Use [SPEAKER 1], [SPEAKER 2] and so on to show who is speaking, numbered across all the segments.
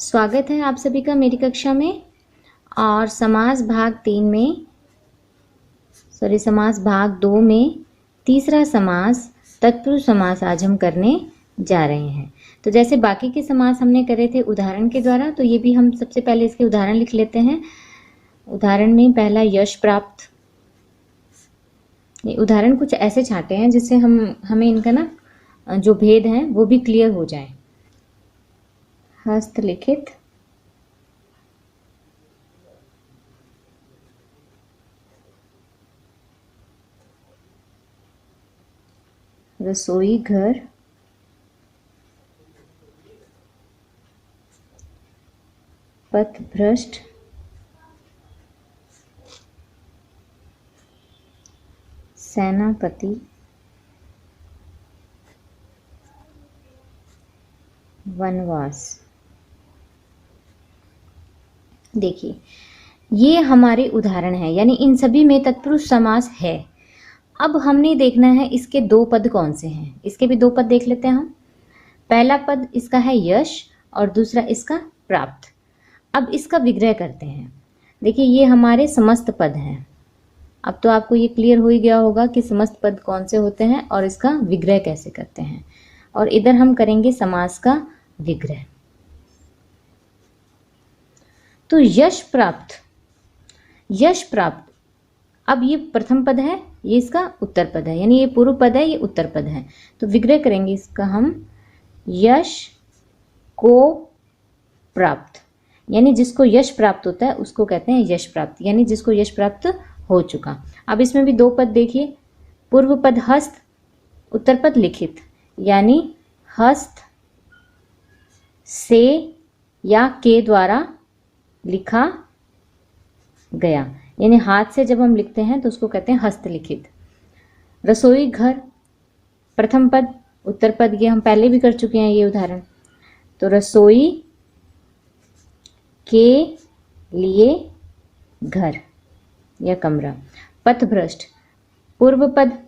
[SPEAKER 1] स्वागत है आप सभी का मेरी कक्षा में। और समास भाग 3 में समास भाग 2 में तीसरा समास तत्पुरुष समास आज हम करने जा रहे हैं। तो जैसे बाकी के समास हमने करे थे उदाहरण के द्वारा, तो ये भी हम सबसे पहले इसके उदाहरण लिख लेते हैं। उदाहरण में पहला यश प्राप्त। ये उदाहरण कुछ ऐसे छांटे हैं जिससे हमें इनका ना जो भेद है वो भी क्लियर हो जाए। हस्तलिखित, रसोई घर, पथभ्रष्ट, सेनापति, वनवास। देखिए ये हमारे उदाहरण है, यानी इन सभी में तत्पुरुष समास है। अब हमने देखना है इसके दो पद कौन से हैं। इसके भी दो पद देख लेते हैं हम। पहला पद इसका है यश और दूसरा इसका प्राप्त। अब इसका विग्रह करते हैं। देखिए ये हमारे समस्त पद हैं। अब तो आपको ये क्लियर हो ही गया होगा कि समस्त पद कौन से होते हैं और इसका विग्रह कैसे करते हैं। और इधर हम करेंगे समास का विग्रह। तो यश प्राप्त, यश प्राप्त। अब ये प्रथम पद है, ये इसका उत्तर पद है, यानी ये पूर्व पद है, ये उत्तर पद है। तो विग्रह करेंगे इसका हम। यश को प्राप्त, यानी जिसको यश प्राप्त होता है उसको कहते हैं यश प्राप्त, यानी जिसको यश प्राप्त हो चुका। अब इसमें भी दो पद देखिए। पूर्व पद हस्त, उत्तर पद लिखित, यानी हस्त से या के द्वारा लिखा गया, यानी हाथ से जब हम लिखते हैं तो उसको कहते हैं हस्तलिखित। रसोई घर, प्रथम पद उत्तर पद, ये हम पहले भी कर चुके हैं ये उदाहरण। तो रसोई के लिए घर या कमरा। पथभ्रष्ट, पूर्व पद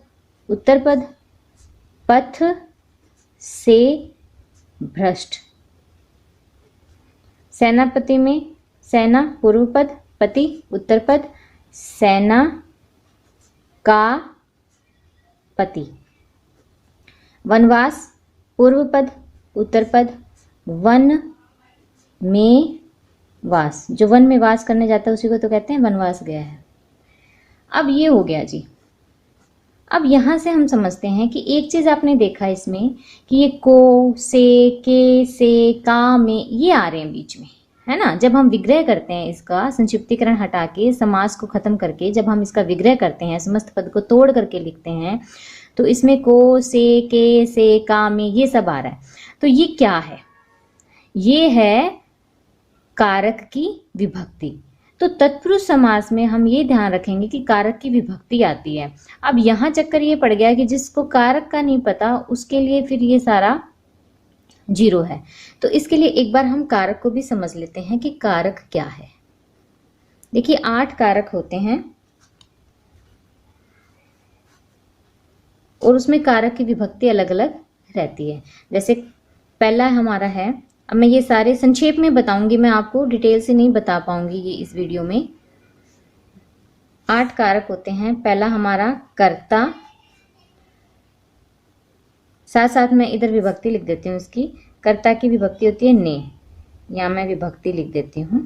[SPEAKER 1] उत्तर पद, पथ से भ्रष्ट। सेनापति में सेना पूर्व पद, पति उत्तर पद, सेना का पति। वनवास, पूर्व पद उत्तर पद, वन में वास। जो वन में वास करने जाता है उसी को तो कहते हैं वनवास गया है। अब ये हो गया जी। अब यहां से हम समझते हैं कि एक चीज आपने देखा इसमें कि ये को, से, के, से, का में ये आ रहे हैं बीच में, है ना। जब हम विग्रह करते हैं, इसका संक्षिप्तीकरण हटा के समास को खत्म करके जब हम इसका विग्रह करते हैं, समस्त पद को तोड़ करके लिखते हैं, तो इसमें को, से, के, से, का में ये सब आ रहा है। तो ये क्या है? ये है कारक की विभक्ति। तो तत्पुरुष समास में हम ये ध्यान रखेंगे कि कारक की विभक्ति आती है। अब यहां चक्कर ये पड़ गया कि जिसको कारक का नहीं पता उसके लिए फिर ये सारा जीरो है। तो इसके लिए एक बार हम कारक को भी समझ लेते हैं कि कारक क्या है। देखिए 8 कारक होते हैं और उसमें कारक की विभक्ति अलग अलग रहती है। जैसे पहला हमारा है, अब मैं ये सारे संक्षेप में बताऊंगी, मैं आपको डिटेल से नहीं बता पाऊंगी ये इस वीडियो में। 8 कारक होते हैं। पहला हमारा कर्ता, साथ साथ मैं इधर विभक्ति लिख देती हूँ इसकी। कर्ता की विभक्ति होती है ने, या मैं विभक्ति लिख देती हूँ।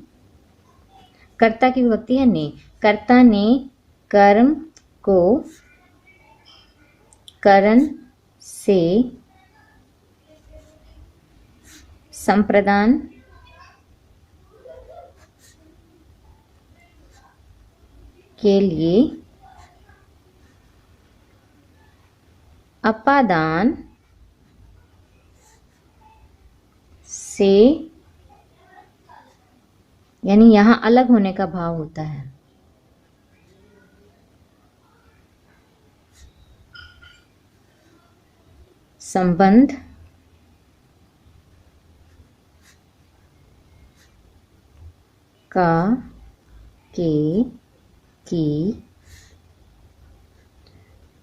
[SPEAKER 1] कर्ता की विभक्ति है ने। कर्ता ने कर्म को करण से संप्रदान के लिए अपादान से, यानी यहां अलग होने का भाव होता है, संबंध का, के, की,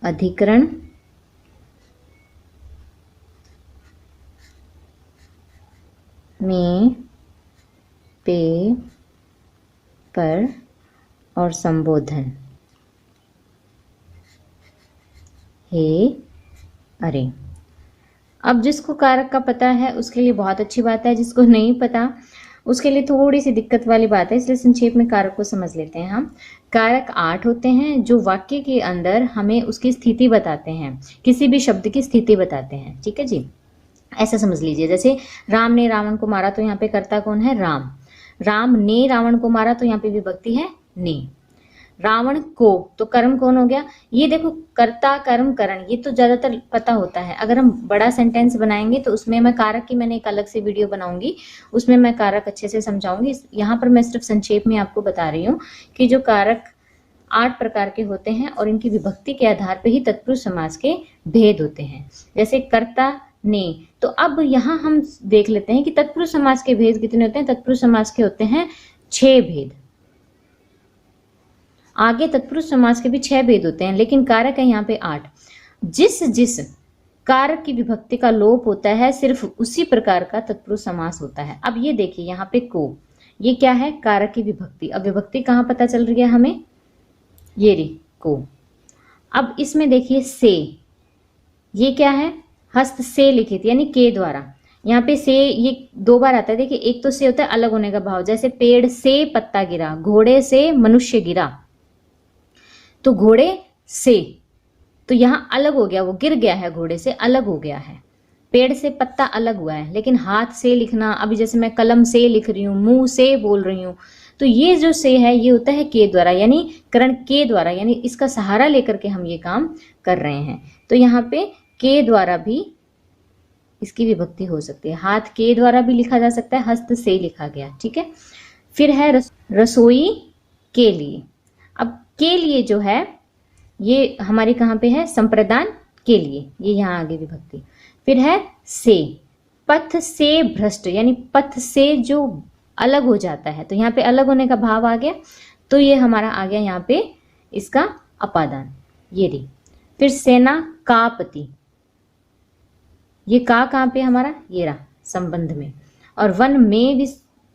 [SPEAKER 1] अधिकरण, में पे, पर और संबोधन। हे, अरे। अब जिसको कारक का पता है उसके लिए बहुत अच्छी बात है, जिसको नहीं पता उसके लिए थोड़ी सी दिक्कत वाली बात है, इसलिए संक्षेप में कारक को समझ लेते हैं हम। कारक 8 होते हैं जो वाक्य के अंदर हमें उसकी स्थिति बताते हैं, किसी भी शब्द की स्थिति बताते हैं। ठीक है जी, ऐसा समझ लीजिए। जैसे राम ने रावण को मारा, तो यहाँ पे कर्ता कौन है? राम। राम ने रावण को मारा, तो यहाँ पे विभक्ति है ने। रावण को, तो कर्म कौन हो गया? ये देखो, कर्ता कर्म करण, ये तो ज्यादातर पता होता है। अगर हम बड़ा सेंटेंस बनाएंगे तो उसमें मैं कारक की मैंने एक अलग से वीडियो बनाऊंगी, उसमें मैं कारक अच्छे से समझाऊंगी। यहाँ पर मैं सिर्फ संक्षेप में आपको बता रही हूँ कि जो कारक 8 प्रकार के होते हैं और इनकी विभक्ति के आधार पर ही तत्पुरुष समास के भेद होते हैं। जैसे कर्ता ने, तो अब यहाँ हम देख लेते हैं कि तत्पुरुष समास के भेद कितने होते हैं। तत्पुरुष समास के होते हैं 6 भेद। आगे तत्पुरुष समास के भी 6 भेद होते हैं, लेकिन कारक है यहाँ पे 8। जिस जिस कारक की विभक्ति का लोप होता है, सिर्फ उसी प्रकार का तत्पुरुष समास होता है। अब ये देखिए यहाँ पे को, ये क्या है? कारक की विभक्ति। अब विभक्ति कहाँ पता चल रही है हमें? ये री को। अब इसमें देखिए से, ये क्या है? हस्त से लिखित, यानी के द्वारा। यहाँ पे से ये 2 बार आता है। देखिए, एक तो से होता है अलग होने का भाव, जैसे पेड़ से पत्ता गिरा, घोड़े से मनुष्य गिरा। तो घोड़े से, तो यहां अलग हो गया, वो गिर गया है, घोड़े से अलग हो गया है। पेड़ से पत्ता अलग हुआ है, लेकिन हाथ से लिखना, अभी जैसे मैं कलम से लिख रही हूँ, मुंह से बोल रही हूँ, तो ये जो से है ये होता है के द्वारा, यानी करण के द्वारा, यानी इसका सहारा लेकर के हम ये काम कर रहे हैं। तो यहाँ पे के द्वारा भी इसकी विभक्ति हो सकती है। हाथ के द्वारा भी लिखा जा सकता है, हस्त से लिखा गया। ठीक है। फिर है रसोई के लिए। अब के लिए जो है ये हमारी कहाँ पे है? संप्रदान के लिए, ये यहाँ आगे विभक्ति। फिर है से, पथ से भ्रष्ट, यानी पथ से जो अलग हो जाता है, तो यहाँ पे अलग होने का भाव आ गया, तो ये हमारा आ गया यहाँ पे इसका अपादान, ये री। फिर सेना का पति, ये का कहाँ पे हमारा? ये रहा संबंध में। और वन में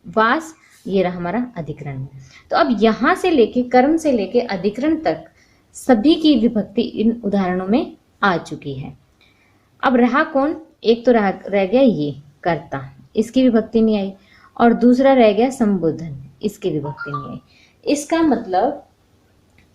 [SPEAKER 1] वास, ये रहा हमारा अधिकरण में। तो अब यहां से लेके कर्म से लेके अधिकरण तक सभी की विभक्ति इन उदाहरणों में आ चुकी है। अब रहा कौन? एक तो रह गया ये कर्ता, इसकी विभक्ति नहीं आई, और दूसरा रह गया संबोधन, इसकी विभक्ति नहीं आई। इसका मतलब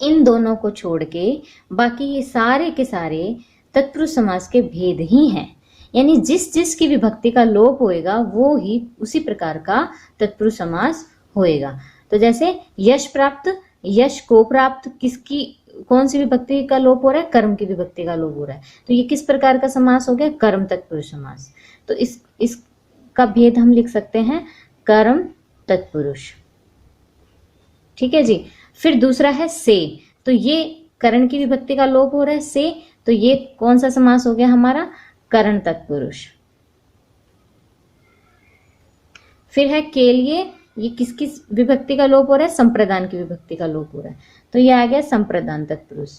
[SPEAKER 1] इन दोनों को छोड़ के बाकी ये सारे के सारे तत्पुरुष समास के भेद ही हैं, यानी जिस जिस की विभक्ति का लोप होएगा वो ही उसी प्रकार का तत्पुरुष समास होएगा। तो जैसे यश प्राप्त, यश को प्राप्त, किसकी कौन सी विभक्ति का लोप हो रहा है? कर्म की विभक्ति का लोप हो रहा है। तो ये किस प्रकार का समास हो गया? कर्म तत्पुरुष समास। तो इसका भेद हम लिख सकते हैं कर्म तत्पुरुष। ठीक है जी। फिर दूसरा है से, तो ये करण की विभक्ति का लोप हो रहा है से, तो ये कौन सा समास हो गया हमारा? करण तत्पुरुष। फिर है के लिए, ये किस किस विभक्ति का लोप हो रहा है? संप्रदान की विभक्ति का लोप हो रहा है, तो ये आ गया संप्रदान तत्पुरुष।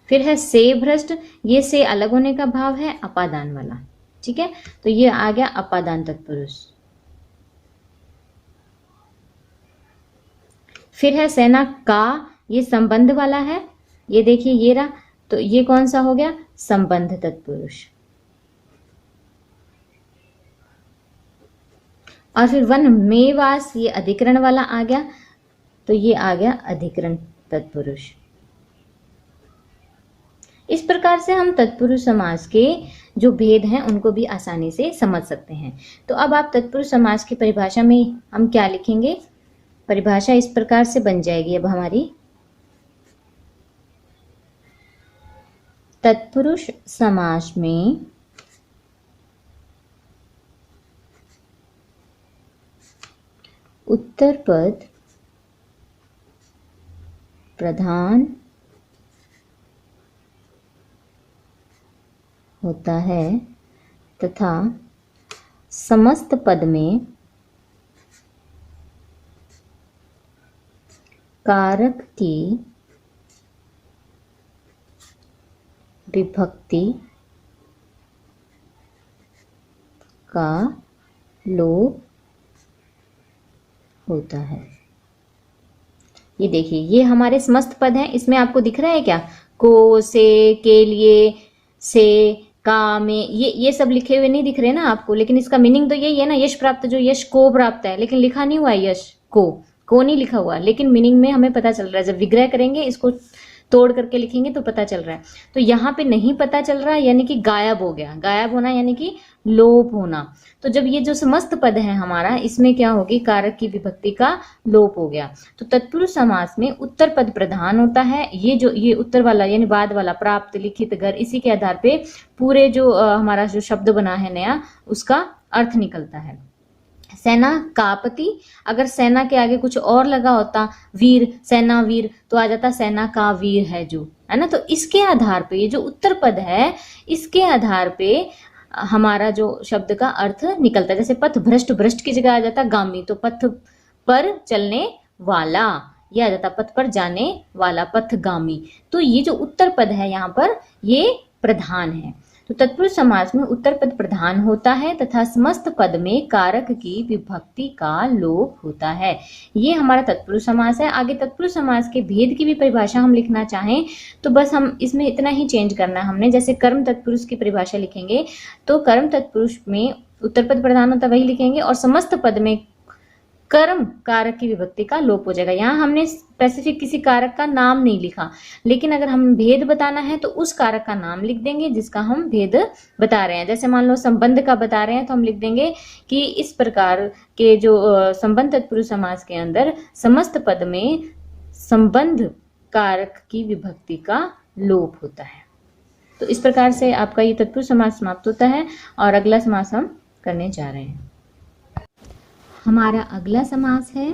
[SPEAKER 1] फिर है से भ्रष्ट, ये से अलग होने का भाव है, अपादान वाला। ठीक है, तो ये आ गया अपादान तत्पुरुष। फिर है सेना का, ये संबंध वाला है, ये देखिए ये रहा, तो ये कौन सा हो गया? संबंध तत्पुरुष। और फिर वन में वास, ये अधिकरण वाला आ गया, तो ये आ गया अधिकरण तत्पुरुष। इस प्रकार से हम तत्पुरुष समास के जो भेद हैं उनको भी आसानी से समझ सकते हैं। तो अब आप तत्पुरुष समास की परिभाषा में हम क्या लिखेंगे? परिभाषा इस प्रकार से बन जाएगी अब हमारी, तत्पुरुष समास में उत्तर पद प्रधान होता है तथा समस्त पद में कारक की विभक्ति का लोप होता है। ये देखिए, ये हमारे समस्त पद हैं। इसमें आपको दिख रहा है क्या? को, से, के लिए, से, का, में, ये सब लिखे हुए नहीं दिख रहे ना आपको, लेकिन इसका मीनिंग तो यही है ना, यश प्राप्त, जो यश को प्राप्त है, लेकिन लिखा नहीं हुआ है यश को नहीं लिखा हुआ, लेकिन मीनिंग में हमें पता चल रहा है। जब विग्रह करेंगे, इसको तोड़ करके लिखेंगे तो पता चल रहा है। तो यहाँ पे नहीं पता चल रहा है, यानी कि गायब हो गया। गायब होना यानी कि लोप होना। तो जब ये जो समस्त पद है हमारा, इसमें क्या होगी? कारक की विभक्ति का लोप हो गया। तो तत्पुरुष समास में उत्तर पद प्रधान होता है। ये उत्तर वाला यानी बाद वाला, प्राप्त, लिखित, घर, इसी के आधार पे पूरे जो हमारा जो शब्द बना है नया, उसका अर्थ निकलता है। सेना कापति, अगर सेना के आगे कुछ और लगा होता, वीर, सेना वीर, तो आ जाता सेना का वीर है जो, है ना। तो इसके आधार पे ये जो उत्तर पद है, इसके आधार पे हमारा जो शब्द का अर्थ निकलता है। जैसे पथ भ्रष्ट, भ्रष्ट की जगह आ जाता गामी, तो पथ पर चलने वाला, यह आ जाता पथ पर जाने वाला, पथगामी। तो ये जो उत्तर पद है यहाँ पर, ये प्रधान है। तो तत्पुरुष समास में उत्तर पद प्रधान होता है तथा समस्त पद में कारक की विभक्ति का लोप होता है। ये हमारा तत्पुरुष समास है। आगे तत्पुरुष समास के भेद की भी परिभाषा हम लिखना चाहें तो बस हम इसमें इतना ही चेंज करना है हमने। जैसे कर्म तत्पुरुष की परिभाषा लिखेंगे तो कर्म तत्पुरुष में उत्तर पद प्रधान होता, वही लिखेंगे, और समस्त पद में कर्म कारक की विभक्ति का लोप हो जाएगा। यहाँ हमने स्पेसिफिक किसी कारक का नाम नहीं लिखा, लेकिन अगर हम भेद बताना है तो उस कारक का नाम लिख देंगे जिसका हम भेद बता रहे हैं। जैसे मान लो संबंध का बता रहे हैं तो हम लिख देंगे कि इस प्रकार के जो संबंध तत्पुरुष समास के अंदर समस्त पद में संबंध कारक की विभक्ति का लोप होता है। तो इस प्रकार से आपका ये तत्पुरुष समास समाप्त होता है और अगला समास हम करने जा रहे हैं। हमारा अगला समास है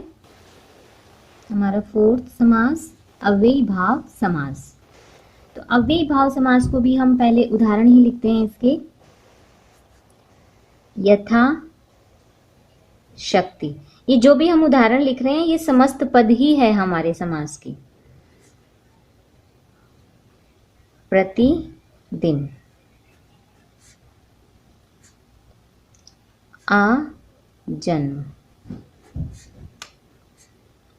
[SPEAKER 1] हमारा फोर्थ समास, अव्ययी भाव समास। तो अव्ययी भाव समास को भी हम पहले उदाहरण ही लिखते हैं इसके। यथा शक्ति, ये जो भी हम उदाहरण लिख रहे हैं ये समस्त पद ही है हमारे समास की। प्रतिदिन, आ जन्म,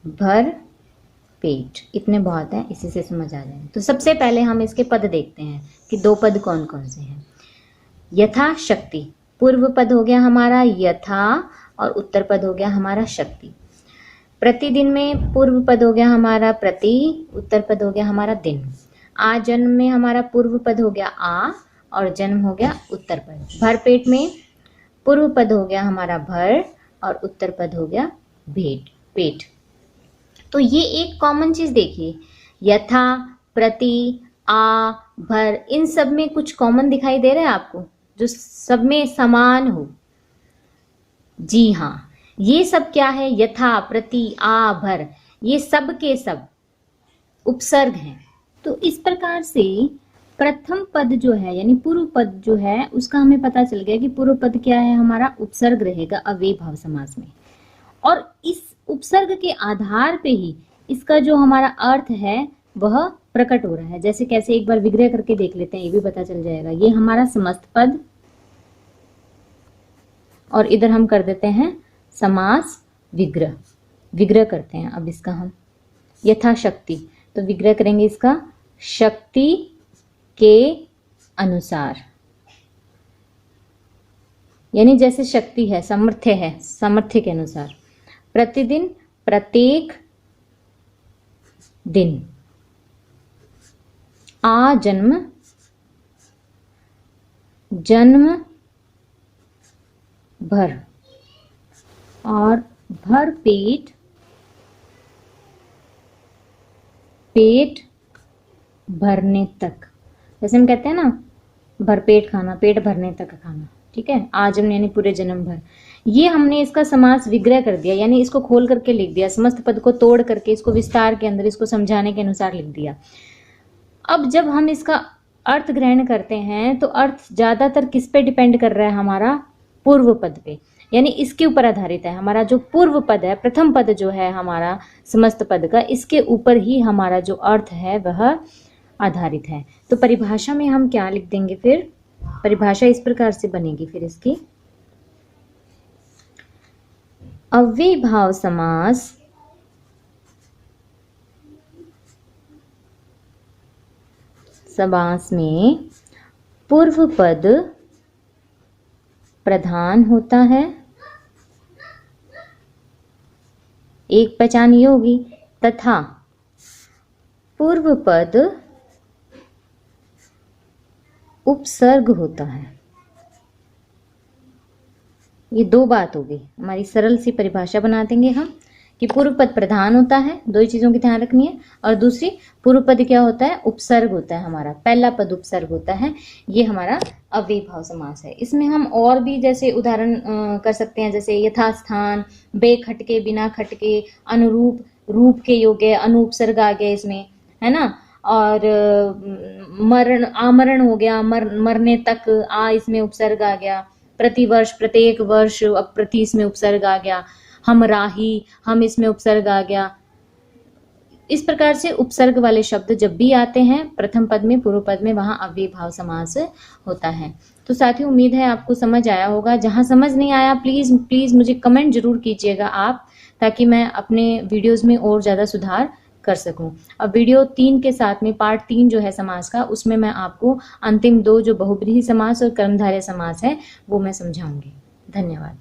[SPEAKER 1] भर पेट, इतने बहुत है, इसी से समझ आ जाए। तो सबसे पहले हम इसके पद देखते हैं कि दो पद कौन कौन से हैं। यथा शक्ति, पूर्व पद हो गया हमारा यथा और उत्तर पद हो गया हमारा शक्ति। प्रतिदिन में पूर्व पद हो गया हमारा प्रति, उत्तर पद हो गया हमारा दिन। आ जन्म में हमारा पूर्व पद हो गया आ और जन्म हो गया उत्तर पद। भर पेट में पूर्व पद हो गया हमारा भर और उत्तर पद हो गया भेट, पेट। तो ये एक कॉमन चीज देखिए, यथा, प्रति, आ, भर, इन सब में कुछ कॉमन दिखाई दे रहा है आपको, जो सब में समान हो। जी हाँ, ये सब क्या है? यथा, प्रति, आ, भर, ये सब के सब उपसर्ग हैं। तो इस प्रकार से प्रथम पद जो है यानी पूर्व पद जो है उसका हमें पता चल गया कि पूर्व पद क्या है हमारा, उपसर्ग रहेगा अव्ययी भाव समास में। और इस उपसर्ग के आधार पे ही इसका जो हमारा अर्थ है वह प्रकट हो रहा है। जैसे कैसे, एक बार विग्रह करके देख लेते हैं, ये भी पता चल जाएगा। ये हमारा समस्त पद और इधर हम कर देते हैं समास विग्रह। विग्रह करते हैं अब इसका हम, यथा शक्ति, तो विग्रह करेंगे इसका शक्ति के अनुसार, यानी जैसे शक्ति है, सामर्थ्य है, सामर्थ्य के अनुसार। प्रतिदिन, प्रत्येक दिन। आ जन्म, जन्म भर, और भर पेट, पेट भरने तक। जैसे हम कहते हैं ना भर पेट खाना, पेट भरने तक खाना, ठीक है। आजन्म यानी पूरे जन्म भर। ये हमने इसका समास विग्रह कर दिया, यानी इसको खोल करके लिख दिया, समस्त पद को तोड़ करके इसको विस्तार के अंदर इसको समझाने के अनुसार लिख दिया। अब जब हम इसका अर्थ ग्रहण करते हैं तो अर्थ ज्यादातर किस पे डिपेंड कर रहा है हमारा, पूर्व पद पे, यानी इसके ऊपर आधारित है। हमारा जो पूर्व पद है, प्रथम पद जो है हमारा समस्त पद का, इसके ऊपर ही हमारा जो अर्थ है वह आधारित है। तो परिभाषा में हम क्या लिख देंगे फिर, परिभाषा इस प्रकार से बनेगी फिर इसकी, अव्ययीभाव समास समास में पूर्व पद प्रधान होता है। एक पहचान ये होगी, तथा पूर्व पद उपसर्ग होता है। ये दो बात हो गई, हमारी सरल सी परिभाषा बना देंगे हम कि पूर्व पद प्रधान होता है, दो ही चीज़ों की ध्यान रखनी है, और दूसरी पूर्व पद क्या होता है, उपसर्ग होता है, हमारा पहला पद उपसर्ग होता है। ये हमारा अव्ययीभाव समास है। इसमें हम और भी जैसे उदाहरण कर सकते हैं, जैसे यथास्थान, बेखटके, बिना खटके, अनुरूप, रूप के योग्य, अनुपसर्ग आ गया इसमें, है ना, और मरण, आमरण हो गया, मरने तक, आ इसमें उपसर्ग आ गया, प्रतिवर्ष, प्रत्येक वर्ष, अब प्रति इसमें उपसर्ग आ गया, हम राही, हम इसमें उपसर्ग आ गया। इस प्रकार से उपसर्ग वाले शब्द जब भी आते हैं प्रथम पद में, पूर्व पद में, वहां अव्ययीभाव समास होता है। तो साथियों, उम्मीद है आपको समझ आया होगा। जहां समझ नहीं आया प्लीज प्लीज मुझे कमेंट जरूर कीजिएगा आप, ताकि मैं अपने वीडियोस में और ज्यादा सुधार कर सकूं। अब वीडियो 3 के साथ में पार्ट 3 जो है समास का, उसमें मैं आपको अंतिम 2 जो बहुब्रीहि समास और कर्मधारय समास है वो मैं समझाऊंगी। धन्यवाद।